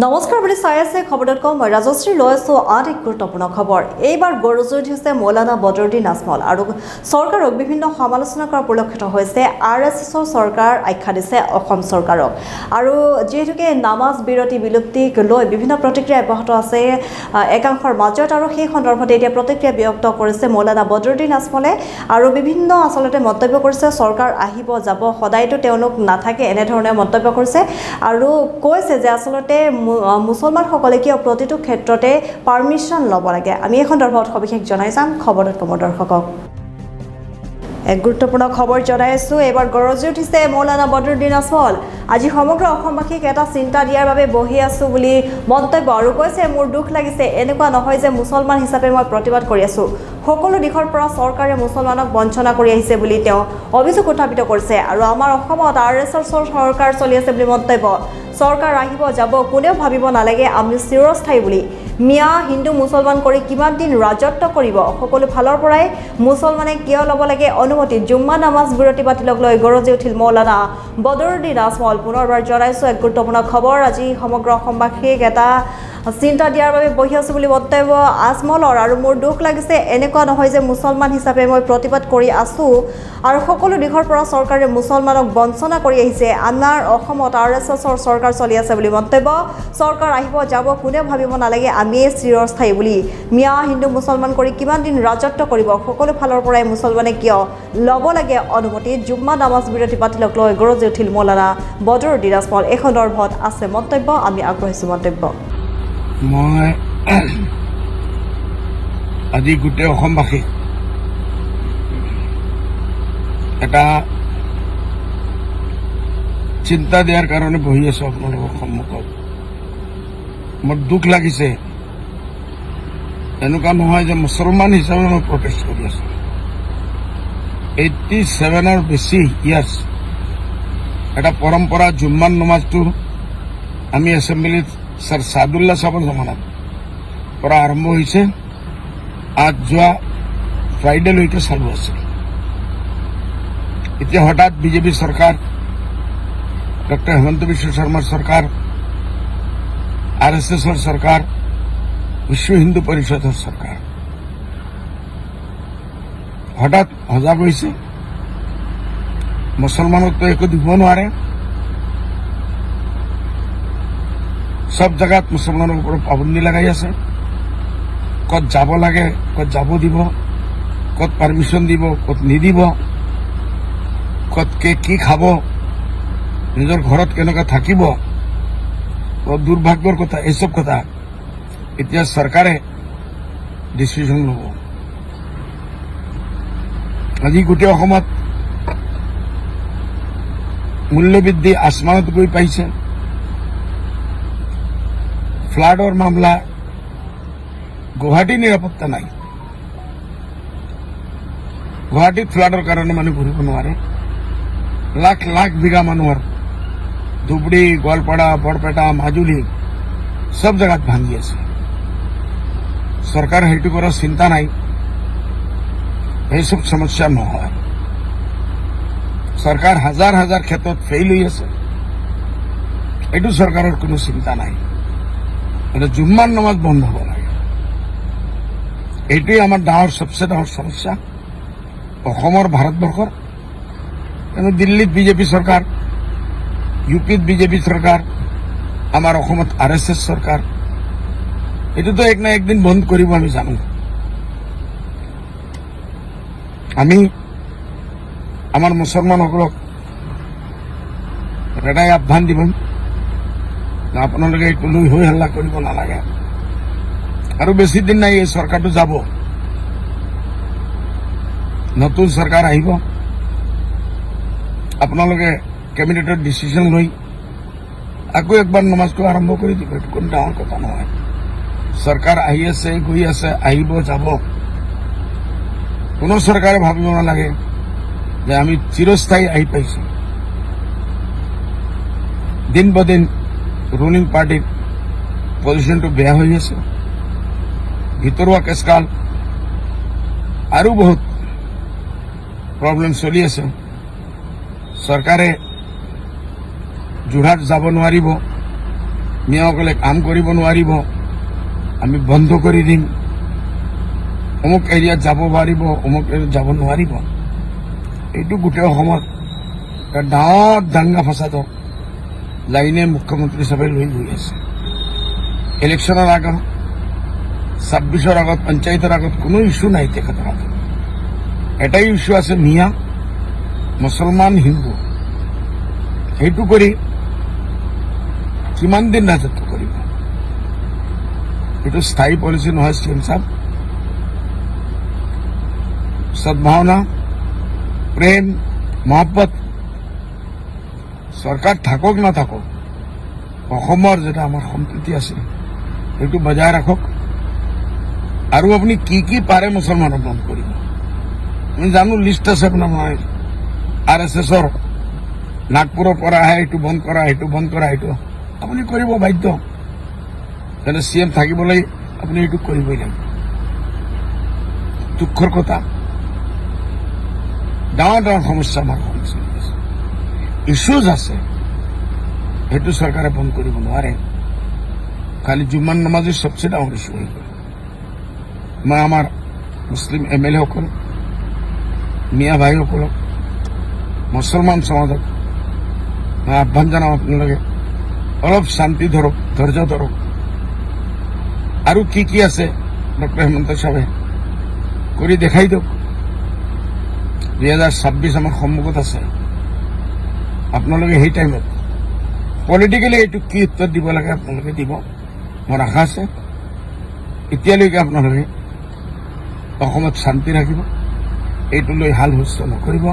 নমস্কাৰ বুলি চাই আছে খবৰ.com মই ৰাজশ্ৰী লৈ আছো আন এক গুৰুত্বপূৰ্ণ খবৰ। এইবাৰ গৰজুৰি হৈছে মৌলানা বদৰুদ্দিন আজমল আৰু চৰকাৰক বিভিন্ন সমালোচনা কৰা পৰিলক্ষিত হৈছে। RSSৰ চৰকাৰ আখ্যা দিছে অসম চৰকাৰক আৰু যিহেতুকে নামাজ বিৰতি বিলুপ্তিক লৈ বিভিন্ন প্ৰতিক্ৰিয়া অব্যাহত আছে একাংশৰ মাজত আৰু সেই সন্দৰ্ভত এতিয়া প্ৰতিক্ৰিয়া ব্যক্ত কৰিছে মৌলানা বদৰুদ্দিন আজমলে আৰু বিভিন্ন আচলতে মন্তব্য কৰিছে। চৰকাৰ আহিব যাব সদায়তো তেওঁলোক নাথাকে এনেধৰণে মন্তব্য কৰিছে আৰু কৈছে যে আচলতে মুছলমানসকলে কিয় প্ৰতিটো ক্ষেত্ৰতে পাৰ্মিশ্যন ল'ব লাগে। আমি এই সন্দৰ্ভত সবিশেষ জনাই যাম খবৰ.com দৰ্শকক। এক গুৰুত্বপূৰ্ণ খবৰ জনাই আছো। এইবাৰ গৰজি উঠিছে মৌলানা বদৰুদ্দিন আজমল। আজি সমগ্ৰ অসমবাসীক এটা চিন্তা দিয়াৰ বাবে বহি আছো বুলি মন্তব্য আৰু কৈছে মোৰ দুখ লাগিছে, এনেকুৱা নহয় যে মুছলমান হিচাপে মই প্ৰতিবাদ কৰি আছো। সকলো দিশৰ পৰা চৰকাৰে মুছলমানক বঞ্চনা কৰি আহিছে বুলি তেওঁ অভিযোগ উত্থাপিত কৰিছে আৰু আমাৰ অসমত RSSৰ চৰকাৰ চলি আছে বুলি মন্তব্য। চৰকাৰ আহিব যাব কোনেও ভাবিব নালাগে আমি চিৰস্থায়ী বুলি। মিয়া হিন্দু মুছলমান কৰি কিমান দিন ৰাজত্ব কৰিব, সকলো ফালৰ পৰাই মুছলমানে কিয় ল'ব লাগে অনুমতি। জুম্মা নামাজ বিৰতি বাতিলক লৈ গৰজি উঠিল মৌলানা বদৰুদ্দিন আজমল। পুনৰবাৰ জনাইছো এক গুৰুত্বপূৰ্ণ খবৰ। আজি সমগ্ৰ অসমবাসীক এটা চিন্তা দিয়াৰ বাবে বহি আছো বুলি মন্তব্য আজমলৰ আৰু মোৰ দুখ লাগিছে, এনেকুৱা নহয় যে মুছলমান হিচাপে মই প্ৰতিবাদ কৰি আছো আৰু সকলো দিশৰ পৰা চৰকাৰে মুছলমানক বঞ্চনা কৰি আহিছে। আমাৰ অসমত RSSৰ চৰকাৰ চলি আছে বুলি মন্তব্য। চৰকাৰ আহিব যাব কোনেও ভাবিব নালাগে আমিয়ে চিৰস্থায়ী বুলি। মিয়া হিন্দু মুছলমান কৰি কিমান দিন ৰাজত্ব কৰিব, সকলো ফালৰ পৰাই মুছলমানে কিয় ল'ব লাগে অনুমতি। জুম্মা নামাজ বিৰতি বাতিলক লৈ গৰজি উঠিল মৌলানা বদৰুদ্দিন আজমল। এই সন্দৰ্ভত আছে মন্তব্য, আমি আগবঢ়াইছো মন্তব্য। মই আজি গোটেই অসমবাসী এটা চিন্তা দিয়াৰ কাৰণে বহি আছো আপোনালোকৰ সন্মুখত। মোৰ দুখ লাগিছে, এনেকুৱা নহয় যে মুছলমান হিচাপে মই প্ৰটেষ্ট কৰি আছো। 87ৰ বেছি ইয়াৰ্ছ এটা পৰম্পৰা জুম্মান নমাজটো আমি এছেম্বলিত ছাৰ ছাদুল্লাহ চাহাবৰ জমানাত পৰা আৰম্ভ হৈছে। আজ যোৱা ফ্ৰাইডেলৈকে চালু আছে। এতিয়া হঠাৎ বিজেপি চৰকাৰ, ডক্টৰ হিমন্ত বিশ্ব শৰ্মাৰ চৰকাৰ, RSSৰ চৰকাৰ, বিশ্ব হিন্দু পৰিষদৰ চৰকাৰ হঠাৎ সজাগ হৈছে। মুছলমানকতো একো দিব নোৱাৰে। সব জায়গাত মুছলমানৰ ওপৰত পাবন্দী লগাই আছে। ক'ত যাব লাগে, ক'ত যাব দিব, ক'ত পাৰ্মিশ্যন দিব, ক'ত নিদিব, ক'ত কি খাব, নিজৰ ঘৰত কেনেকৈ থাকিব, দুৰ্ভাগ্যৰ কথা। এইসব কথা এতিয়া চৰকাৰে ডিচিশ্যন ল'ব। আজি গোটেই অসমত মূল্যবৃদ্ধি আসমানত গৈ পাইছে। ফ্লাডৰ মামলা, গুৱাহাটীৰ নিৰাপত্তা নাই। গুৱাহাটীত ফ্লাডৰ কাৰণে মানুহ ঘূৰিব নোৱাৰে। লাখ লাখ বিঘা মানুহৰ ধুবুৰী, গোৱালপাৰা, বৰপেটা, মাজুলী সব জায়গাত ভাঙি আছে। চৰকাৰ সেইটো কৰাৰ চিন্তা নাই, এইসব সমস্যা নহয়। চৰকাৰ হাজাৰ হাজাৰ ক্ষেত্ৰত ফেইল হৈ আছে, এইটো চৰকাৰৰ কোনো চিন্তা নাই। জুম্মাৰ নামাজ বন্ধ হ'ব লাগে, এইটোৱেই আমাৰ সবচে ডাঙৰ সমস্যা অসমৰ, ভাৰতবৰ্ষৰ। কিন্তু দিল্লীত বিজেপি চৰকাৰ, UPত বিজেপি চৰকাৰ, আমাৰ অসমত RSS চৰকাৰ। এইটোতো এক না একদিন বন্ধ কৰিব আমি জানো। আমি আমাৰ মুছলমানসকলক এটাই আহ্বান দিম, আপোনালোকে এইটো লৈ হৈ হাল্লা কৰিব নালাগে। আৰু বেছি দিন নাই, এই চৰকাৰটো যাব, নতুন চৰকাৰ আহিব। আপোনালোকে কেবিনেটৰ ডিচিশ্যন লৈ আকৌ একবাৰ নমাজটো আৰম্ভ কৰি দিব। এইটো কোনো ডাঙৰ কথা নহয়। চৰকাৰ আহি আছে, গৈ আছে, আহিব যাব। কোনো চৰকাৰে ভাবিব নালাগে যে আমি চিৰস্থায়ী আহি পাইছো। দিন বদিন ৰুলিং পাৰ্টিৰ পজিশ্যনটো বেয়া হৈ আছে। ভিতৰুৱা কেছকাল আৰু বহুত প্ৰব্লেম চলি আছে। চৰকাৰে যোৰহাট যাব নোৱাৰিব, মিয়াসকলে কাম কৰিব নোৱাৰিব, আমি বন্ধ কৰি দিম, অমুক এৰিয়াত যাব পাৰিব, অমুক এৰিয়াত যাব নোৱাৰিব। এইটো গোটেই অসমত এটা ডাঙৰ দাঙ্গা ফাসাদৰ লাইনে মুখ্যমন্ত্ৰী হিচাপে লৈ গৈ আছে। ইলেকশ্যনৰ আগত 26ৰ আগত পঞ্চায়তৰ আগত কোনো ইছ্যু নাই তেখেতৰ আগত। এটাই ইছ্যু আছে, মিয়া মুছলমান হিন্দু। সেইটো কৰি কিমান দিন ৰাজত্ব কৰিব? এইটো স্থায়ী পলিচি নহয় চিএম সাহেব। সদ্ভাৱনা, প্ৰেম, মহব্বত চৰকাৰ থাকক নাথাকক, অসমৰ যেটা আমাৰ সম্প্ৰীতি আছে সেইটো বজাই ৰাখক। আৰু আপুনি কি কি পাৰে মুছলমানক বন্ধ কৰিব? আমি জানো লিষ্ট আছে আপোনাৰ RSSৰ, নাগপুৰৰ পৰা আহে, এইটো বন্ধ কৰা, সেইটো বন্ধ কৰা, সেইটো আপুনি কৰিব বাধ্য। যেনে CM থাকিবলৈ আপুনি এইটো কৰিবই লাগিব। দুখৰ কথা, ডাঙৰ ডাঙৰ সমস্যা আমাৰ সমস্যা আছে, ইছ্যুজ আছে, সেইটো চৰকাৰে বন্ধ কৰিব নোৱাৰে। খালি জুম্মান নমাজৰ সবচে ডাঙৰ ইছ্যু হৈ গ'ল। মই আমাৰ মুছলিম MLA সকল, মিয়া ভাইসকলক, মুছলমান সমাজক মই আহ্বান জনাওঁ, আপোনালোকে অলপ শান্তি ধৰক, ধৈৰ্য ধৰক। আৰু কি কি আছে ডক্টৰ হেমন্ত চাহাবে কৰি দেখাই দিয়ক। 2026 আমাৰ সন্মুখত আছে। আপোনালোকে সেই টাইমত পলিটিকেলি এইটো কি উত্তৰ দিব লাগে আপোনালোকে দিব, মোৰ আশা আছে। এতিয়ালৈকে আপোনালোকে অসমত শান্তি ৰাখিব, এইটো লৈ হাল হুলস্থুল নকৰিব।